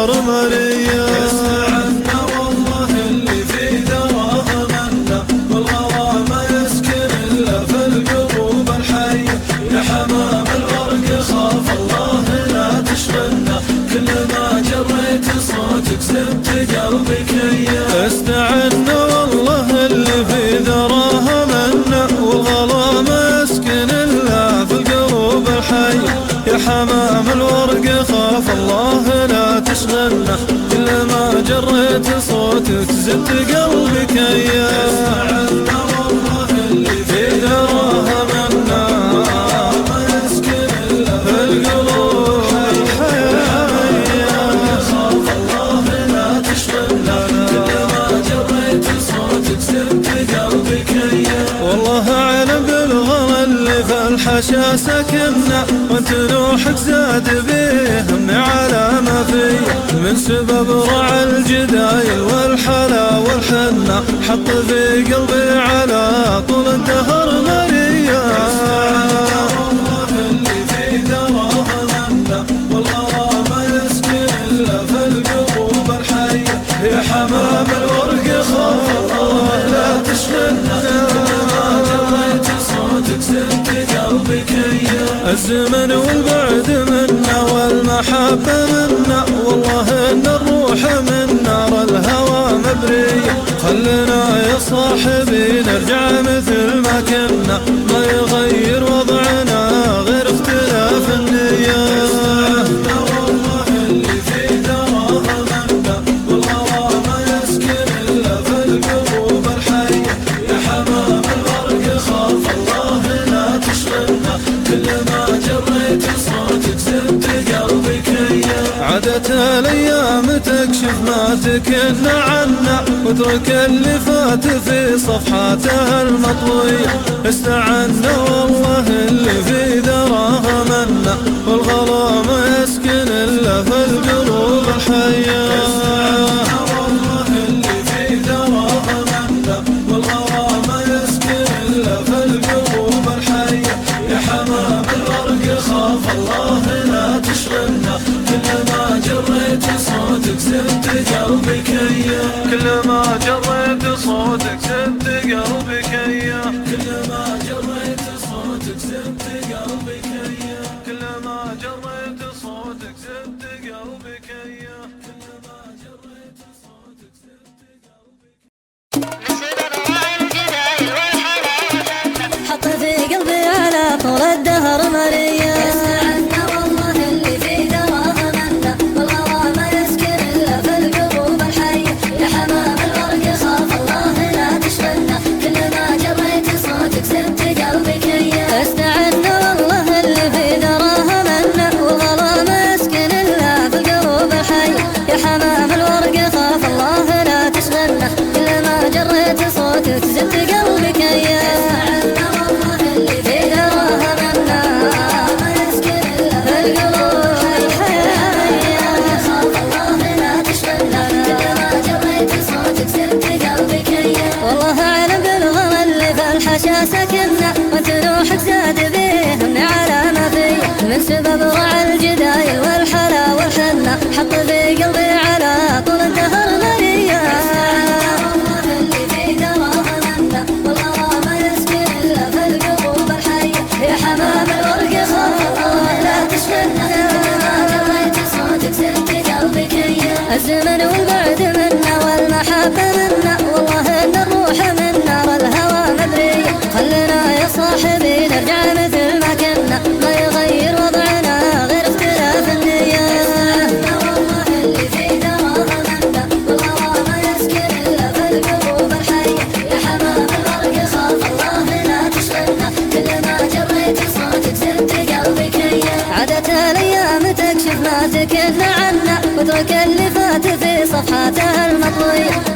الدهر مرية. يسمعنا والله اللي في ذراه منا، والغرام يسكن إلا في القلوب الحية. يا حمام الورق خاف الله لا تشغلنا، كل ما جريت صوتك زدت قلبي كيا. استعنا والله اللي في ذراه منا، والغرام يسكن إلا في القلوب الحية. يا حمام الورق خاف الله لا تشغلنا، كل ما جريت صوتك زدت قلبي كيا. يسمعنا والله اللي في ذراه منا، ما يسكن إلا في القلوب الحية. خاف الله لا تشغلنا، كل ما جريت صوتك زدت قلبي كيا. والله أعلم بالغلا اللي في الحشا سكننا، وانت نوحك زاد بيه همي على ما فيه، من سبب رعى الجدايل والحلا والحنة، حط في قلبي على طول الدهر مرية. والله اللي في ذراه منا، والغرام يسكن إلا في القلوب الحية. يا حمام الورق خاف الله لا تشغلنا، كل ما جريت صوتك زدت قلبي كيا. الزمن والبعد منا والمحبة منا، والله ان الروح من نار الهوى مبرية. خلنا يا صاحبي نرجع مثل ما كنا، ما يغير وضعنا غير اختلاف النية. والله اللي في ذراه منا، والغرام يسكن إلا في القلوب الحية. يا حمام الورق خاف الله لا تشغلنا، كل ما جريت صوتك زدت قلبي كيا. عادت الايام تكشف ما تكن عنا، واترك اللي فات في صفحاتها المطوية. استعنا والله اللي في ذراه منا، والغرام يسكن الا في القلوب الحية. والله اللي في ذراه منا، والغرام يسكن إلا في القلوب الحية. يا حمام الورق خاف الله لا تشغلنا، كل ما جريت صوتك زدت قلبي كيا. كل ما جريت صوتك زدت قلبي كيا. كل ما جريت صوتك زدت قلبي كيا. كل ما جريت صوتك زدت قلبي كيا. كل ما جريت صوتك زدت قلبي كيا. حط في قلبي على طول الدهر مرية. يسمعنا والله اللي في ذراه منا، والغرام يسكن إلا في القلوب الحية. يا حمام الورق خاف الله لا تشغلنا، كل ما جريت صوتك زدت قلبي كيا. استعنا والله اللي في ذراه منا، والغرام يسكن إلا في القلوب الحية. يا حمام الورق خاف الله لا تشغلنا، كل ما جريت صوتك زدت قلبي كيا. سكننا وانت روحك زاد بيه همي على ما فيه، من سبب رعى الجدايل والحلا والحنة، حط في قلبي على طول الدهر مرية. والله اللي في ذراه منا، والغرام يسكن إلا في القلوب الحية. يا حمام الورق خاف الله لا تشغلنا، كل ما جريت صوتك زدت قلبي كيا. الزمن والبعد منا والمحبة منا، والله ان الروح من نار الهوى مبرية. خلنا يا صاحبي نرجع مثل ما كنا، ما يغير وضعنا غير اختلاف النية. والله اللي في ذراه منا، والغرام يسكن إلا في القلوب الحية. يا حمام الورق خاف الله لا تشغلنا، كل ما جريت صوتك زدت قلبي كيا. عادت الايام تكشف ما تكن عنا، واترك اللي فات في صفحاتها المطوية.